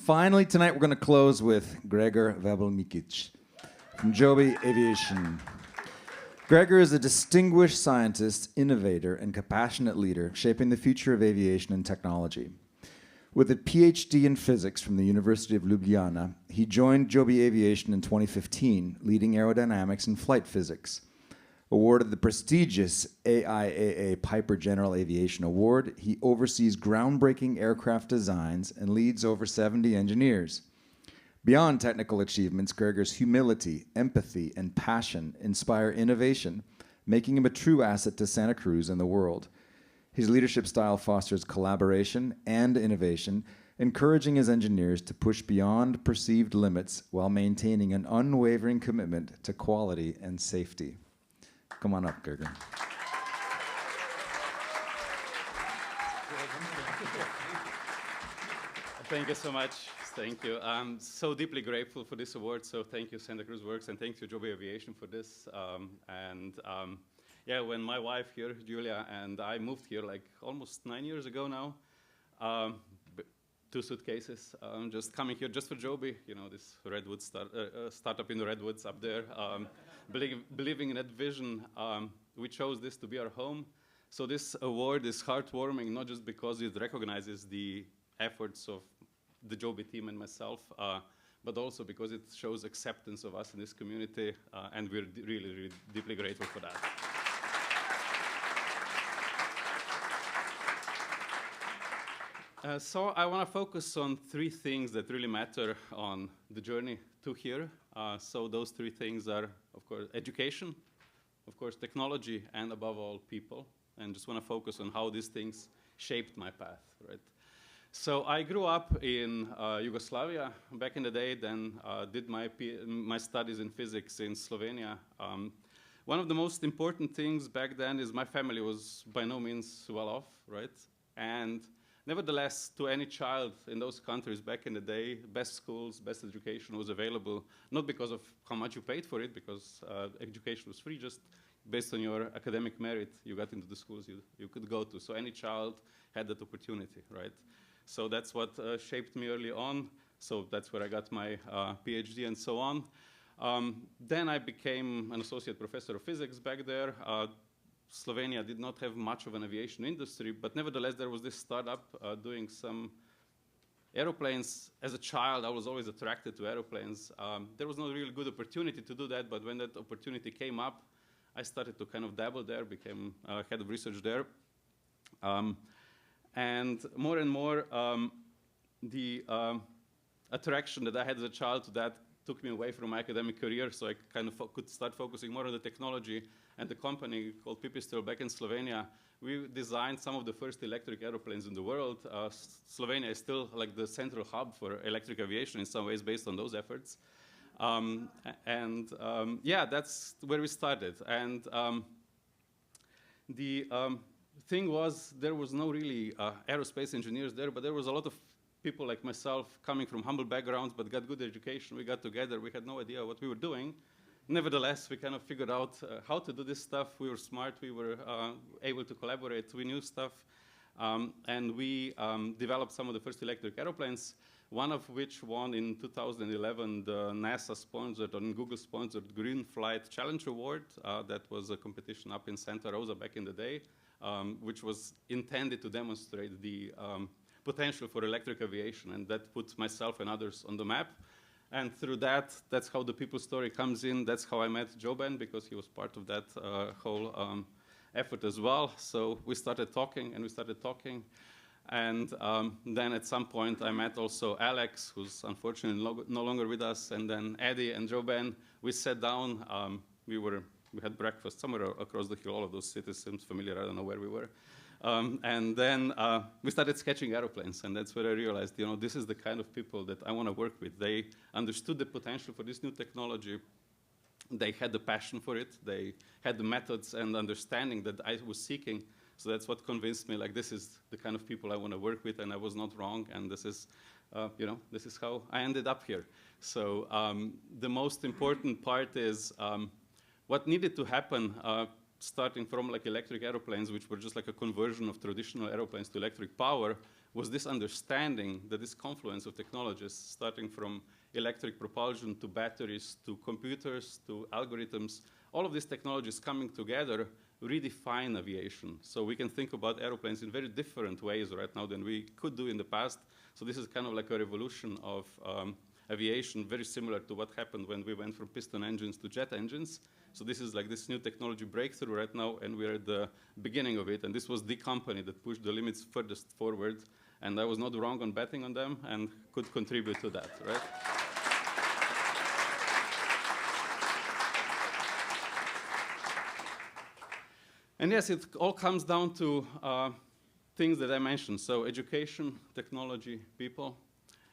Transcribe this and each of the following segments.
Finally, tonight we're going to close with Gregor Veble Mikic from Joby Aviation. Gregor is a distinguished scientist, innovator, and compassionate leader shaping the future of aviation and technology. With a PhD in physics from the University of Ljubljana, he joined Joby Aviation in 2015, leading aerodynamics and flight physics. Awarded the prestigious AIAA Piper General Aviation Award, he oversees groundbreaking aircraft designs and leads over 70 engineers. Beyond technical achievements, Gregor's humility, empathy, and passion inspire innovation, making him a true asset to Santa Cruz and the world. His leadership style fosters collaboration and innovation, encouraging his engineers to push beyond perceived limits while maintaining an unwavering commitment to quality and safety. Come on up, Gregor. Thank you so much. Thank you. I'm so deeply grateful for this award. So thank you, Santa Cruz Works, and thank you, Joby Aviation, for this. Yeah, when my wife here, Julia, and I moved here like almost 9 years ago now, 2 suitcases, just coming here just for Joby, you know, this Redwood startup in the Redwoods up there. Believing in that vision, we chose this to be our home. So this award is heartwarming, not just because it recognizes the efforts of the Joby team and myself, but also because it shows acceptance of us in this community, and we're really, really deeply grateful for that. So I want to focus on 3 things that really matter on the journey to here. So those 3 things are, of course, education, of course, technology, and above all, people. And just want to focus on how these things shaped my path, right? So I grew up in Yugoslavia back in the day, then did my studies in physics in Slovenia. One of the most important things back then is my family was by no means well off, right? And nevertheless, to any child in those countries back in the day, best schools, best education was available, not because of how much you paid for it, because education was free, just based on your academic merit, you got into the schools you could go to. So any child had that opportunity, right? So that's what shaped me early on. So that's where I got my PhD and so on. Then I became an associate professor of physics back there. Slovenia did not have much of an aviation industry, but nevertheless, there was this startup doing some aeroplanes. As a child, I was always attracted to aeroplanes. There was no really good opportunity to do that, but when that opportunity came up, I started to kind of dabble there, became head of research there. And more, the attraction that I had as a child to that took me away from my academic career, so I kind of could start focusing more on the technology. And the company called Pipistrel back in Slovenia, we designed some of the first electric airplanes in the world. Slovenia is still like the central hub for electric aviation in some ways based on those efforts. Yeah, that's where we started. And the thing was, there was no really aerospace engineers there, but there was a lot of people like myself coming from humble backgrounds but got good education. We got together. We had no idea what we were doing. Nevertheless, we kind of figured out how to do this stuff. We were smart. We were able to collaborate. We knew stuff. And we developed some of the first electric airplanes, one of which won in 2011 the NASA-sponsored and Google-sponsored Green Flight Challenge Award. That was a competition up in Santa Rosa back in the day, which was intended to demonstrate the potential for electric aviation. And that put myself and others on the map. And through that, that's how the people story comes in. That's how I met Joben, because he was part of that whole effort as well. So we started talking, and we started talking. And then at some point, I met also Alex, who's unfortunately no longer with us, and then Eddie and Joben. We sat down. We had breakfast somewhere across the hill. All of those cities seems familiar. I don't know where we were. And then we started sketching airplanes, and that's where I realized, you know, this is the kind of people that I want to work with. They understood the potential for this new technology. They had the passion for it. They had the methods and understanding that I was seeking. So that's what convinced me, like, this is the kind of people I want to work with, and I was not wrong. And this is, you know, this is how I ended up here. So the most important part is what needed to happen. Starting from like electric airplanes, which were just like a conversion of traditional airplanes to electric power, was this understanding that this confluence of technologies, starting from electric propulsion to batteries, to computers, to algorithms, all of these technologies coming together redefine aviation. So we can think about aeroplanes in very different ways right now than we could do in the past. So this is kind of like a revolution of aviation, very similar to what happened when we went from piston engines to jet engines. So this is like this new technology breakthrough right now, and we're at the beginning of it. And this was the company that pushed the limits furthest forward. And I was not wrong on betting on them and could contribute to that, right? And yes, it all comes down to things that I mentioned. So education, technology, people.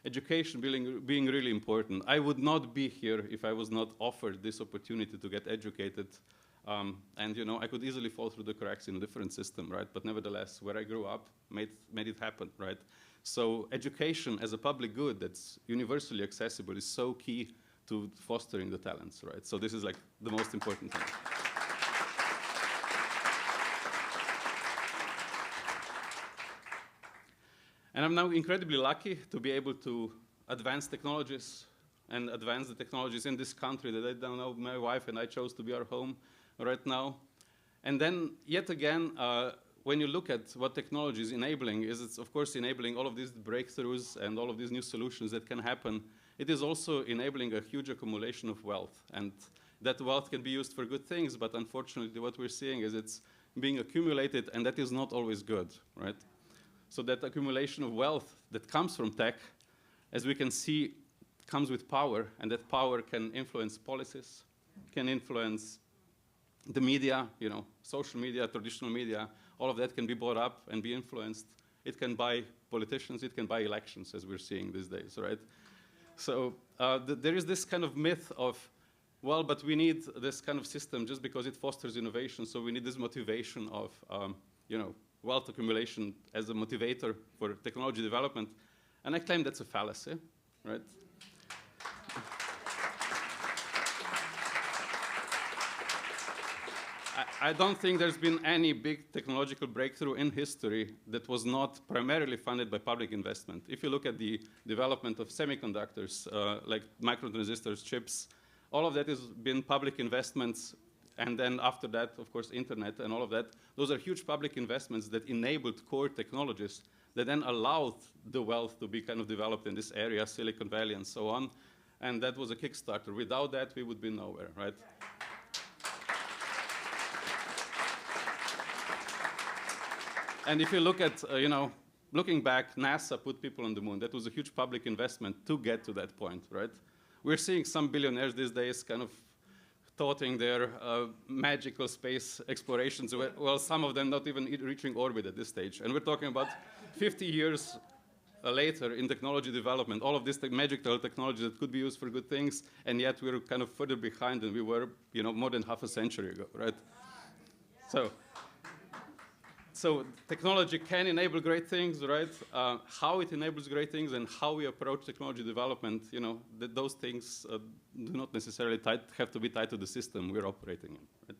Education being really important. I would not be here if I was not offered this opportunity to get educated. And you know, I could easily fall through the cracks in a different system, right? But nevertheless, where I grew up made it happen, right? So education as a public good that's universally accessible is so key to fostering the talents, right? So this is like the most important thing. And I'm now incredibly lucky to be able to advance technologies and advance the technologies in this country that I don't know, my wife and I chose to be our home right now. And then, yet again, when you look at what technology is enabling, it's of course enabling all of these breakthroughs and all of these new solutions that can happen. It is also enabling a huge accumulation of wealth. And that wealth can be used for good things, but unfortunately what we're seeing is it's being accumulated, and that is not always good, right? So that accumulation of wealth that comes from tech, as we can see, comes with power, and that power can influence policies, can influence the media, you know, social media, traditional media, all of that can be brought up and be influenced. It can buy politicians, it can buy elections, as we're seeing these days, right? So there is this kind of myth of, well, but we need this kind of system just because it fosters innovation, so we need this motivation of, you know, wealth accumulation as a motivator for technology development. And I claim that's a fallacy, right? I don't think there's been any big technological breakthrough in history that was not primarily funded by public investment. If you look at the development of semiconductors, like microtransistors, chips, all of that has been public investments. And then after that, of course, internet and all of that. Those are huge public investments that enabled core technologies that then allowed the wealth to be kind of developed in this area, Silicon Valley and so on. And that was a Kickstarter. Without that, we would be nowhere, right? And if you look at, you know, looking back, NASA put people on the moon. That was a huge public investment to get to that point, right? We're seeing some billionaires these days kind of touting their magical space explorations. Well, some of them not even reaching orbit at this stage. And we're talking about 50 years later in technology development, all of this magical technology that could be used for good things, and yet we're kind of further behind than we were, you know, more than half a century ago, right? So technology can enable great things, right? How it enables great things and how we approach technology development, you know, those things do not necessarily have to be tied to the system we're operating in, right?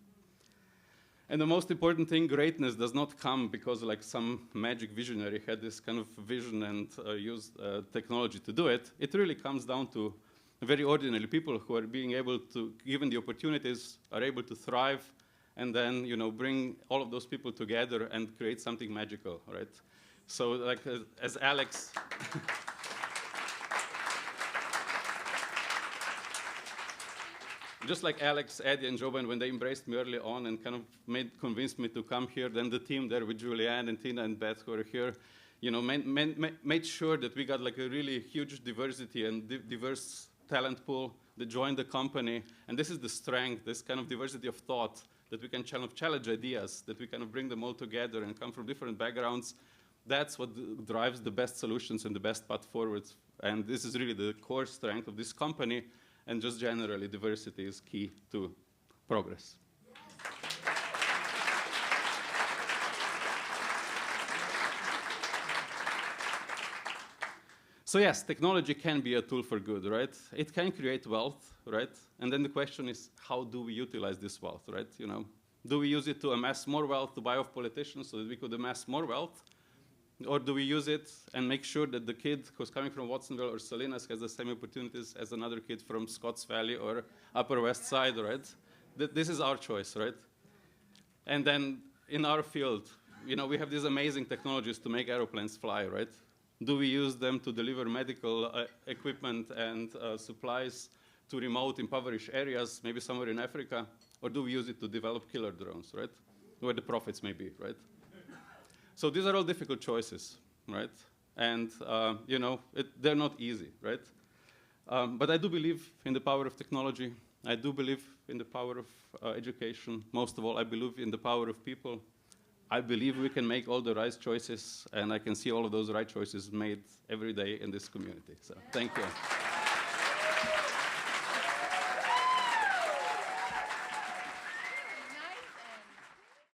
And the most important thing, greatness does not come because like some magic visionary had this kind of vision and used technology to do it. It really comes down to very ordinary people who are being able to, given the opportunities, are able to thrive, and then, you know, bring all of those people together and create something magical, right? So, like, as Alex... Just like Alex, Eddie, and Joban, when they embraced me early on and kind of convinced me to come here, then the team there with Julianne and Tina and Beth who are here, you know, made sure that we got like a really huge diversity and diverse talent pool that joined the company. And this is the strength, this kind of diversity of thought, that we can challenge ideas, that we kind of bring them all together and come from different backgrounds. That's what drives the best solutions and the best path forward. And this is really the core strength of this company. And just generally, diversity is key to progress. So yes, technology can be a tool for good, right? It can create wealth, right? And then the question is, how do we utilize this wealth, right? Do we use it to amass more wealth, to buy off politicians so that we could amass more wealth? Or do we use it and make sure that the kid who's coming from Watsonville or Salinas has the same opportunities as another kid from Scotts Valley or Upper West Side, right? This is our choice, right? And then in our field, you know, we have these amazing technologies to make airplanes fly, right? Do we use them to deliver medical equipment and supplies to remote, impoverished areas, maybe somewhere in Africa? Or do we use it to develop killer drones, right? Where the profits may be, right? So these are all difficult choices, right? And, you know, they're not easy, right? But I do believe in the power of technology. I do believe in the power of education. Most of all, I believe in the power of people. I believe we can make all the right choices, and I can see all of those right choices made every day in this community. So thank you.